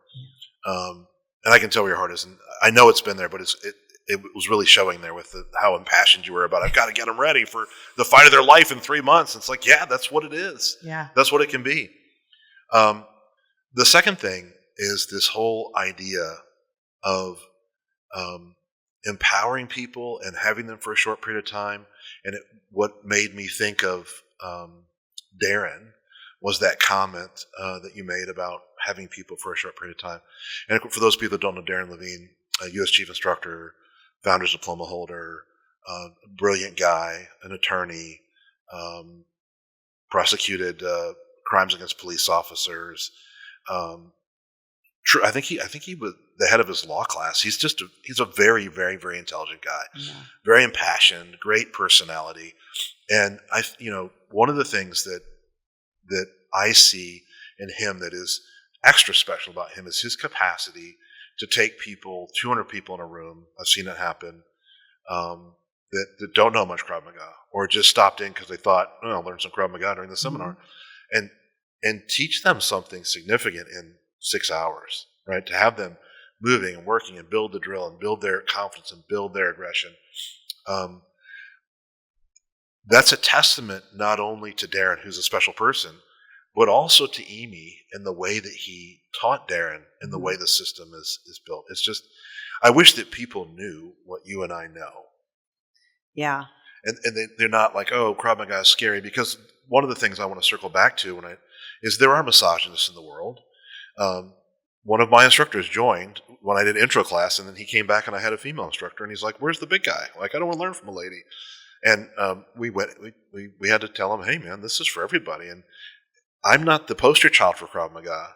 Speaker 1: And I can tell where your heart is. And I know it's been there, but it was really showing there with how impassioned you were about, I've got to get them ready for the fight of their life in 3 months. It's like, yeah, that's what it is.
Speaker 2: Yeah.
Speaker 1: That's what it can be. The second thing is this whole idea of empowering people and having them for a short period of time. And what made me think of Darren was that comment that you made about having people for a short period of time. And for those people that don't know Darren Levine, U.S. Chief Instructor, Founder's Diploma holder, brilliant guy, an attorney, prosecuted crimes against police officers. I think he was the head of his law class. He's a very, very, very intelligent guy, very impassioned, great personality. And one of the things that I see in him that is extra special about him is his capacity to take 200 people in a room. I've seen it happen. That don't know much Krav Maga, or just stopped in because they thought, I'll learn some Krav Maga during the seminar, and teach them something significant in 6 hours, right? To have them moving and working and build the drill and build their confidence and build their aggression. That's a testament not only to Darren, who's a special person, but also to Amy and the way that he taught Darren and the way the system is built. It's just, I wish that people knew what you and I know.
Speaker 2: Yeah.
Speaker 1: And they're not like, Krav Maga is scary, because one of the things I want to circle back to is there are misogynists in the world. One of my instructors joined when I did intro class, and then he came back and I had a female instructor, and he's like, "Where's the big guy? Like, I don't want to learn from a lady." And we had to tell him, "Hey man, this is for everybody." And I'm not the poster child for Krav Maga.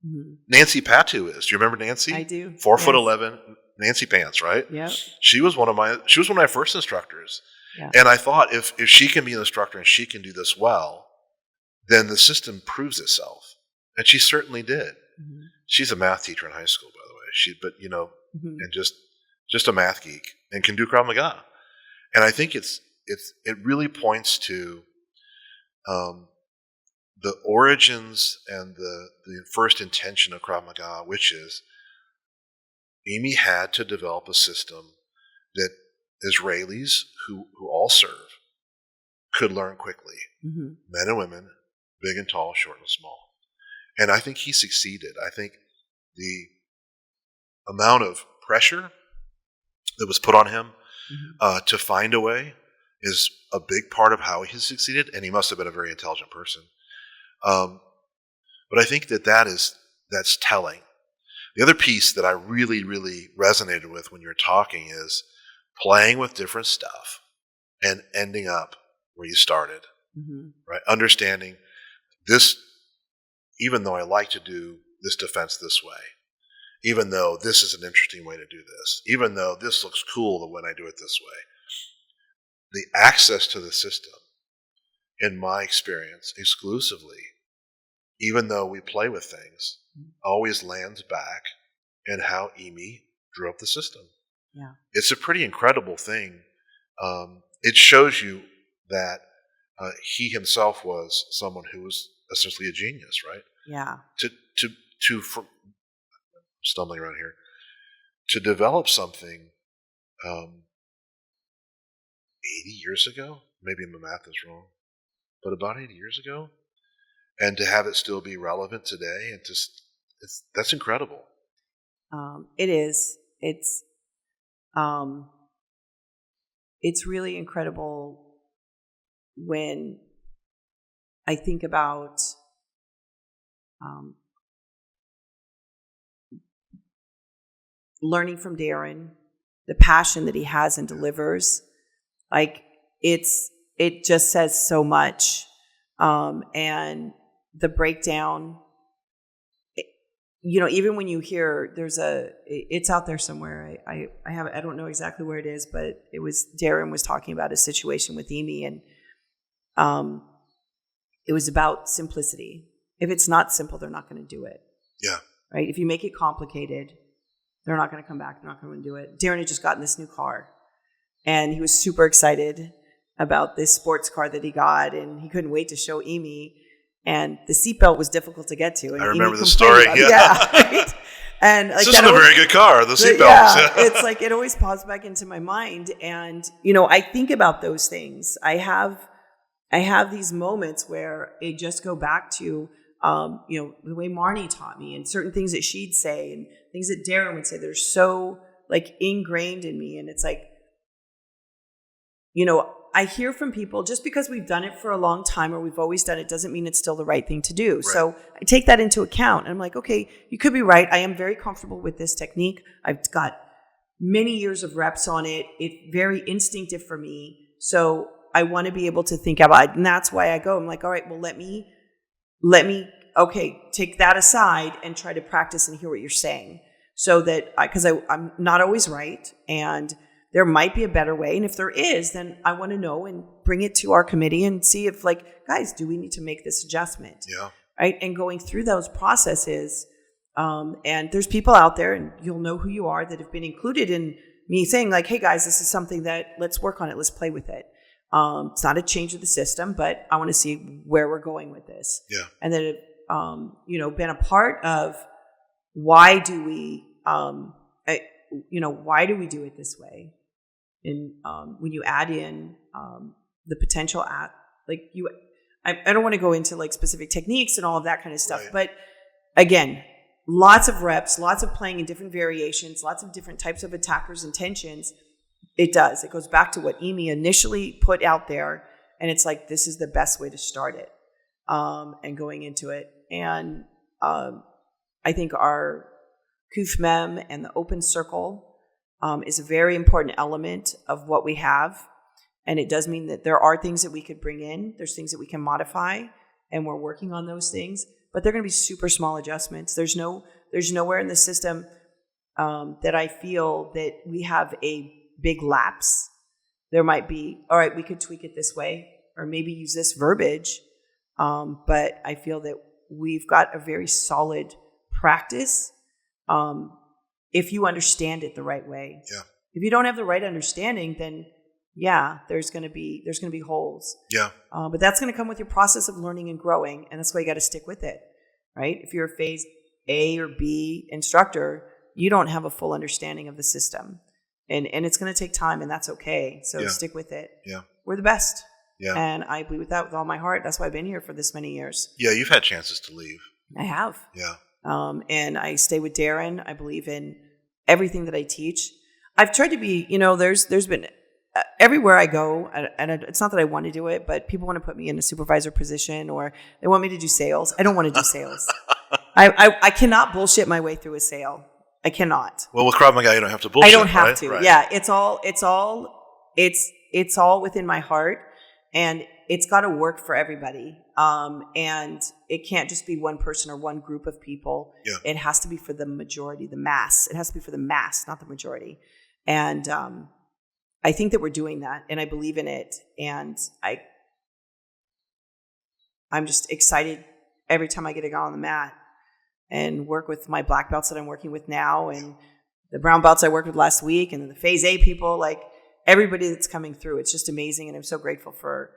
Speaker 1: Mm-hmm. Nancy Patu is. Do you remember Nancy?
Speaker 2: I do.
Speaker 1: 4'11", Nancy Pants, right?
Speaker 2: Yeah.
Speaker 1: She was one of my first instructors. Yeah. And I thought if she can be an instructor and she can do this well, then the system proves itself. And she certainly did. Mm-hmm. She's a math teacher in high school, by the way. And just a math geek and can do Krav Maga. And I think it really points to the origins and the first intention of Krav Maga, which is Amy had to develop a system that Israelis who all serve could learn quickly. Mm-hmm. Men and women, big and tall, short and small. And I think he succeeded. I think the amount of pressure that was put on him to find a way is a big part of how he succeeded, and he must have been a very intelligent person. But I think that's telling. The other piece that I really, really resonated with when you're talking is playing with different stuff and ending up where you started, right? Understanding this, even though I like to do this defense this way, even though this is an interesting way to do this, even though this looks cool when I do it this way, the access to the system, in my experience, exclusively, even though we play with things, always lands back in how Amy drew up the system. Yeah. It's a pretty incredible thing. It shows you that he himself was someone who was essentially a genius, right? Yeah. I'm stumbling around here. To develop something 80 years ago, maybe my math is wrong, but about 80 years ago, and to have it still be relevant today, and that's incredible.
Speaker 2: It is. It's really incredible when I think about learning from Darren, the passion that he has and delivers. Like it just says so much. And the breakdown, even when you hear it's out there somewhere. I don't know exactly where it is, but Darren was talking about a situation with Amy, and it was about simplicity. If it's not simple, they're not going to do it. Yeah. Right. If you make it complicated, they're not going to come back. They're not going to do it. Darren had just gotten this new car, and he was super excited about this sports car that he got, and he couldn't wait to show Amy. And the seatbelt was difficult to get to. And
Speaker 1: I remember the story.
Speaker 2: Yeah. Right? And
Speaker 1: this isn't a very good car. The seatbelt. Yeah,
Speaker 2: it's like it always pops back into my mind, and I think about those things. I have these moments where I just go back to the way Marnie taught me, and certain things that she'd say, and things that Darren would say. They're so ingrained in me, and it's I hear from people, just because we've done it for a long time or we've always done it doesn't mean it's still the right thing to do. Right. So I take that into account. And I'm like, okay, you could be right. I am very comfortable with this technique. I've got many years of reps on it. It's very instinctive for me. So I want to be able to think about it. And that's why I go, I'm like, all right, well, let me, okay, take that aside and try to practice and hear what you're saying. So that because I'm not always right. And there might be a better way. And if there is, then I want to know and bring it to our committee and see if, like, guys, do we need to make this adjustment?
Speaker 1: Yeah.
Speaker 2: Right. And going through those processes. And there's people out there, and you'll know who you are, that have been included in me saying, like, hey, guys, this is something that let's work on it. Let's play with it. It's not a change of the system, but I want to see where we're going with this.
Speaker 1: Yeah.
Speaker 2: And that it, been a part of why do we, why do we do it this way? And when you add in the potential I don't want to go into like specific techniques and all of that kind of stuff,
Speaker 1: right.
Speaker 2: But again, lots of reps, lots of playing in different variations, lots of different types of attackers' intentions. It does. It goes back to what Amy initially put out there. And it's like, this is the best way to start it and going into it. And I think our Kufmem and the open circle is a very important element of what we have. And it does mean that there are things that we could bring in. There's things that we can modify, and we're working on those things. But they're going to be super small adjustments. There's nowhere in the system that I feel that we have a big lapse. There might be, all right, we could tweak it this way, or maybe use this verbiage. But I feel that we've got a very solid practice if you understand it the right way.
Speaker 1: Yeah.
Speaker 2: If you don't have the right understanding, then yeah, there's going to be holes.
Speaker 1: Yeah.
Speaker 2: But that's going to come with your process of learning and growing, and that's why you got to stick with it, right? If you're a phase A or B instructor, you don't have a full understanding of the system, and it's going to take time, and that's okay. So stick with it.
Speaker 1: Yeah.
Speaker 2: We're the best.
Speaker 1: Yeah.
Speaker 2: And I believe with that with all my heart. That's why I've been here for this many years.
Speaker 1: Yeah, you've had chances to leave.
Speaker 2: I have.
Speaker 1: Yeah.
Speaker 2: And I stay with Darren. I believe in everything that I teach. I've tried to be, there's been everywhere I go, and it's not that I want to do it, but people want to put me in a supervisor position, or they want me to do sales. I don't want to do sales. I cannot bullshit my way through a sale. I cannot.
Speaker 1: Well, with Krav Maga, you don't have to bullshit.
Speaker 2: I don't have
Speaker 1: right?
Speaker 2: to.
Speaker 1: Right.
Speaker 2: Yeah, it's all within my heart, and it's got to work for everybody. And it can't just be one person or one group of people.
Speaker 1: Yeah.
Speaker 2: It has to be for the majority, the mass. It has to be for the mass, not the majority. And I think that we're doing that, and I believe in it. And I'm just excited every time I get to go on the mat and work with my black belts that I'm working with now, and the brown belts I worked with last week, and then the phase A people, like everybody that's coming through. It's just amazing, and I'm so grateful for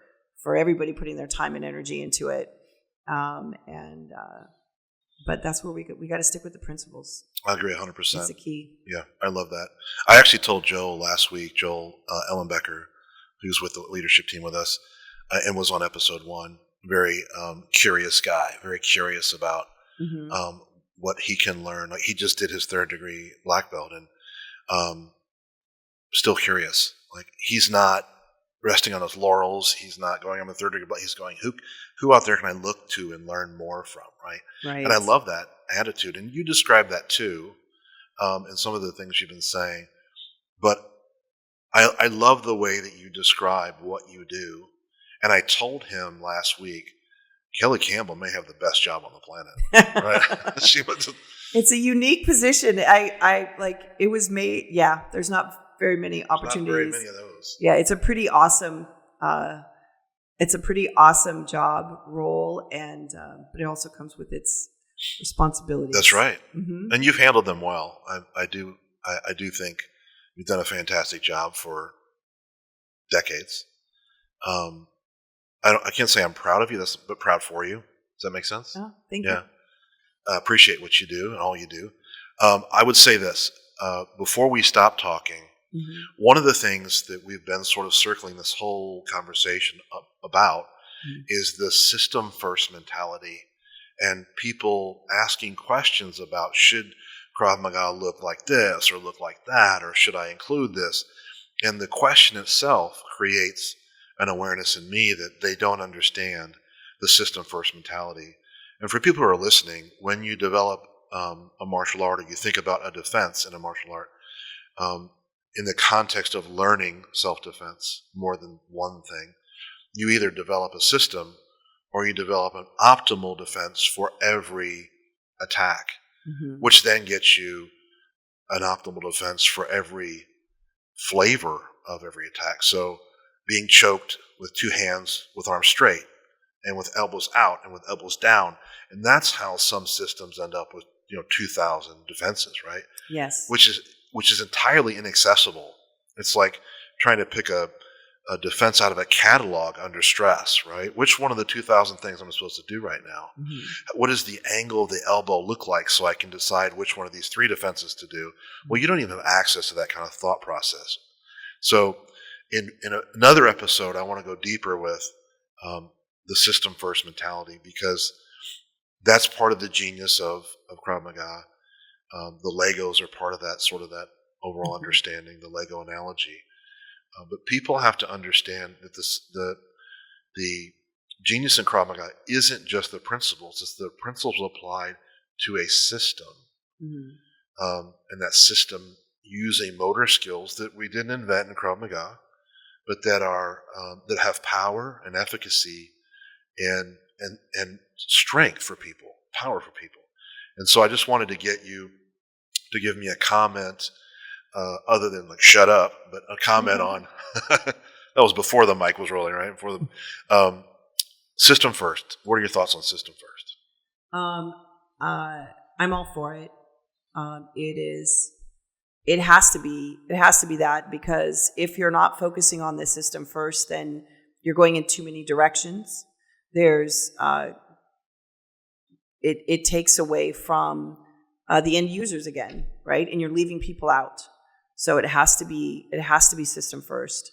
Speaker 2: everybody putting their time and energy into it. But that's where we got to stick with the principles.
Speaker 1: I agree 100%.
Speaker 2: That's the key.
Speaker 1: Yeah, I love that. I actually told Joel last week, Ellenbecker, who's with the leadership team with us, and was on episode 1, very curious guy, very curious about what he can learn. Like, he just did his 3rd degree black belt, and still curious. Like, he's not resting on his laurels. He's not going on the 3rd degree, but he's going, who out there can I look to and learn more from, right?
Speaker 2: Right.
Speaker 1: And I love that attitude. And you describe that too, in some of the things you've been saying. But I love the way that you describe what you do. And I told him last week, Kelly Campbell may have the best job on the planet. Right? She was.
Speaker 2: It's a unique position. I like, it was made. Yeah, there's not very many opportunities.
Speaker 1: Not very many of those.
Speaker 2: Yeah, it's a pretty awesome. It's a pretty awesome job role, and but it also comes with its responsibilities.
Speaker 1: That's right,
Speaker 2: Mm-hmm.
Speaker 1: and you've handled them well. I do think you've done a fantastic job for decades. I can't say I'm proud of you, but proud for you. Does that make sense?
Speaker 2: Oh, thank
Speaker 1: Yeah.
Speaker 2: you.
Speaker 1: I appreciate what you do and all you do. I would say this, before we stop talking,
Speaker 2: Mm-hmm.
Speaker 1: one of the things that we've been sort of circling this whole conversation about is the system first mentality, and people asking questions about, should Krav Maga look like this or look like that, or should I include this? And the question itself creates an awareness in me that they don't understand the system first mentality. And for people who are listening, when you develop a martial art, or you think about a defense in a martial art, in the context of learning self-defense more than one thing, you either develop a system or you develop an optimal defense for every attack, which then gets you an optimal defense for every flavor of every attack. So being choked with two hands with arms straight and with elbows out and with elbows down. And that's how some systems end up with 2,000 defenses, right?
Speaker 2: Yes.
Speaker 1: Which is entirely inaccessible. It's like trying to pick a defense out of a catalog under stress, right? Which one of the 2,000 things I'm supposed to do right now? What does the angle of the elbow look like so I can decide which one of these 3 defenses to do? Well, you don't even have access to that kind of thought process. So in another episode, I want to go deeper with the system first mentality, because that's part of the genius of Krav Maga. The Legos are part of that, sort of that overall understanding, the Lego analogy. But people have to understand that the genius in Krav Maga isn't just the principles, it's the principles applied to a system. And that system using motor skills that we didn't invent in Krav Maga, but that are that have power and efficacy and strength for people, power for people. And so I just wanted to get you to give me a comment, other than like shut up, but a comment on that was before the mic was rolling, right? Before the system first. What are your thoughts on system first?
Speaker 2: I'm all for it. It has to be that, because if you're not focusing on the system first, then you're going in too many directions. There's it takes away from the end users again, right? And you're leaving people out. So it has to be system first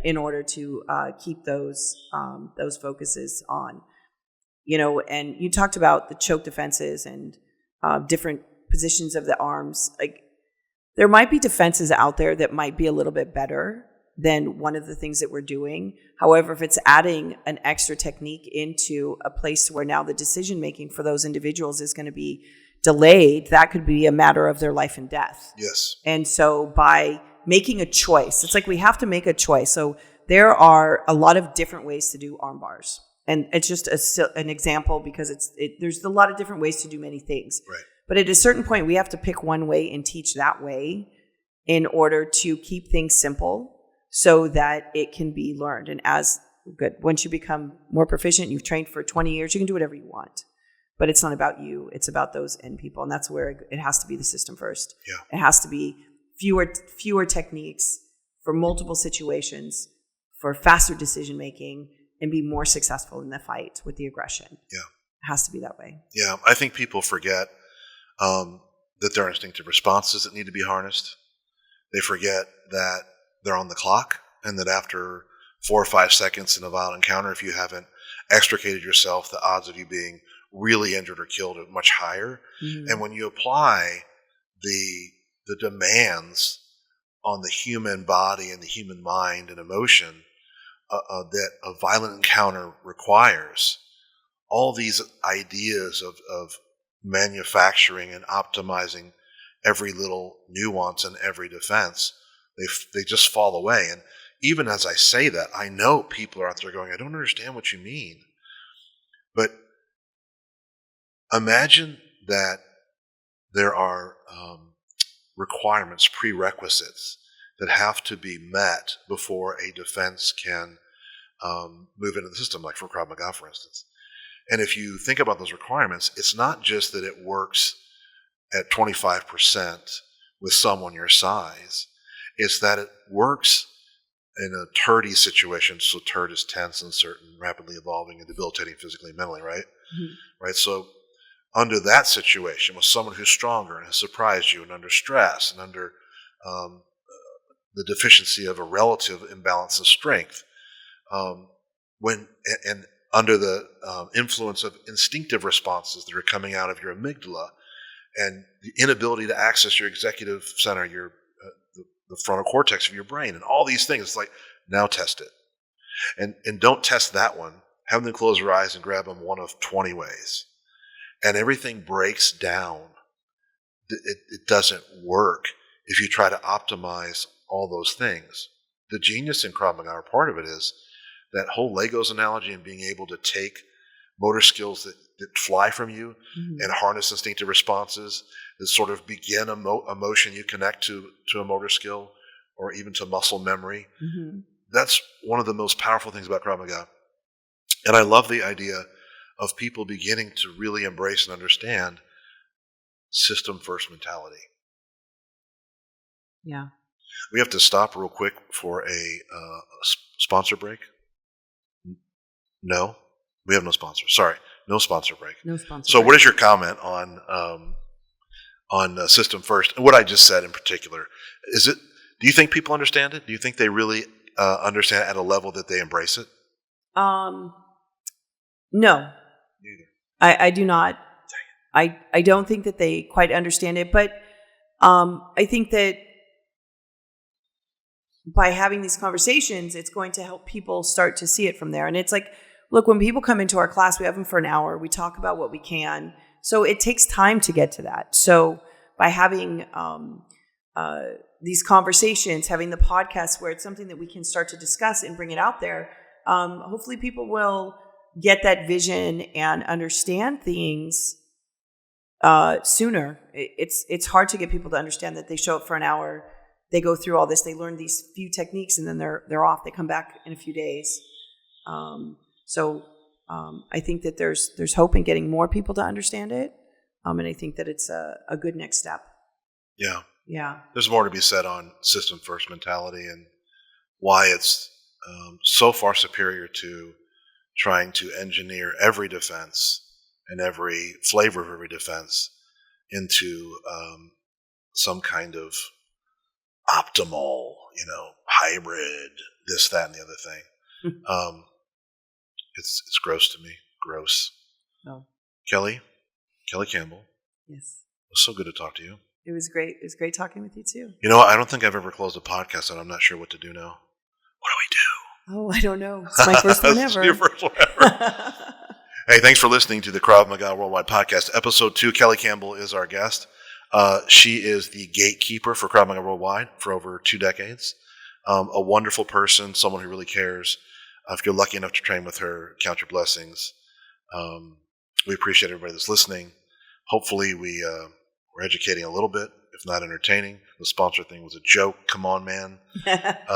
Speaker 2: in order to keep those focuses on, And you talked about the choke defenses and different positions of the arms. Like, there might be defenses out there that might be a little bit better than one of the things that we're doing. However, if it's adding an extra technique into a place where now the decision making for those individuals is going to be delayed, that could be a matter of their life and death.
Speaker 1: Yes.
Speaker 2: And so by making a choice, it's like we have to make a choice. So there are a lot of different ways to do arm bars. And it's just an example, because there's a lot of different ways to do many things.
Speaker 1: Right.
Speaker 2: But at a certain point, we have to pick one way and teach that way in order to keep things simple so that it can be learned. And once you become more proficient, you've trained for 20 years, you can do whatever you want. But it's not about you. It's about those end people. And that's where it has to be the system first.
Speaker 1: Yeah.
Speaker 2: It has to be fewer techniques for multiple situations, for faster decision making, and be more successful in the fight with the aggression.
Speaker 1: Yeah.
Speaker 2: It has to be that way.
Speaker 1: Yeah. I think people forget that there are instinctive responses that need to be harnessed. They forget that they're on the clock, and that after 4 or 5 seconds in a violent encounter, if you haven't extricated yourself, the odds of you being really injured or killed are much higher. And when you apply the demands on the human body and the human mind and emotion that a violent encounter requires, all these ideas of manufacturing and optimizing every little nuance and every defense, they just fall away. And even as I say that, I know people are out there going, I don't understand what you mean. But imagine that there are requirements, prerequisites that have to be met before a defense can move into the system, like for Krav Maga, for instance. And if you think about those requirements, it's not just that it works at 25% with someone your size. It's that it works in a turdy situation. So turd is tense, uncertain, rapidly evolving, and debilitating physically and mentally, right? Right. So under that situation, with someone who's stronger and has surprised you, and under stress and under the deficiency of a relative imbalance of strength, and under the influence of instinctive responses that are coming out of your amygdala, and the inability to access your executive center, the frontal cortex of your brain, and all these things, it's like, now test it. And don't test that one. Have them close their eyes and grab them one of 20 ways. And everything breaks down. It doesn't work if you try to optimize all those things. The genius in Krav Maga, or part of it, is that whole Legos analogy and being able to take motor skills that fly from you and harness instinctive responses that sort of begin a motion you connect to a motor skill or even to muscle memory. That's one of the most powerful things about Krav Maga. And I love the idea of people beginning to really embrace and understand system first mentality.
Speaker 2: Yeah.
Speaker 1: We have to stop real quick for a sponsor break. No, we have no sponsor. Sorry, no sponsor break.
Speaker 2: No sponsor.
Speaker 1: So,
Speaker 2: break.
Speaker 1: what is your comment on system first and what I just said in particular? Is it? Do you think people understand it? Do you think they really understand it at a level that they embrace it?
Speaker 2: No,
Speaker 1: Neither.
Speaker 2: I do not. I don't think that they quite understand it, but I think that by having these conversations, it's going to help people start to see it from there. And it's like, look, when people come into our class, we have them for an hour. We talk about what we can. So it takes time to get to that. So by having these conversations, having the podcast where it's something that we can start to discuss and bring it out there, hopefully people will get that vision and understand things sooner. It's hard to get people to understand that they show up for an hour, they go through all this, they learn these few techniques, and then they're off. They come back in a few days. So I think that there's hope in getting more people to understand it, and I think that it's a good next step.
Speaker 1: Yeah.
Speaker 2: Yeah.
Speaker 1: There's more to be said on system first mentality and why it's so far superior to trying to engineer every defense and every flavor of every defense into some kind of optimal, hybrid, this, that, and the other thing. It's gross to me. Gross.
Speaker 2: No.
Speaker 1: Kelly Campbell.
Speaker 2: Yes.
Speaker 1: It was so good to talk to you.
Speaker 2: It was great. It was great talking with you too.
Speaker 1: I don't think I've ever closed a podcast and I'm not sure what to do now. What do we do?
Speaker 2: Oh, I don't know. It's my first one ever.
Speaker 1: Your first one ever. Hey, thanks for listening to the Krav Maga Worldwide Podcast. Episode 2, Kelly Campbell is our guest. She is the gatekeeper for Krav Maga Worldwide for over 2 decades. A wonderful person, someone who really cares. If you're lucky enough to train with her, count your blessings. We appreciate everybody that's listening. Hopefully we're educating a little bit, if not entertaining. The sponsor thing was a joke. Come on, man. That's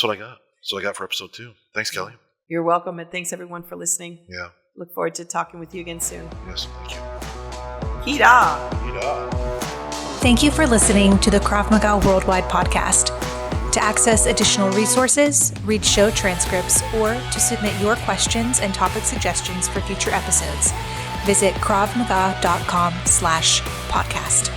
Speaker 1: what I got. That's what I got for episode 2. Thanks, Kelly.
Speaker 2: You're welcome, and thanks everyone for listening.
Speaker 1: Yeah.
Speaker 2: Look forward to talking with you again soon.
Speaker 1: Yes, thank you.
Speaker 2: Hida.
Speaker 3: Thank you for listening to the Krav Maga Worldwide Podcast. To access additional resources, read show transcripts, or to submit your questions and topic suggestions for future episodes, visit kravmaga.com/podcast.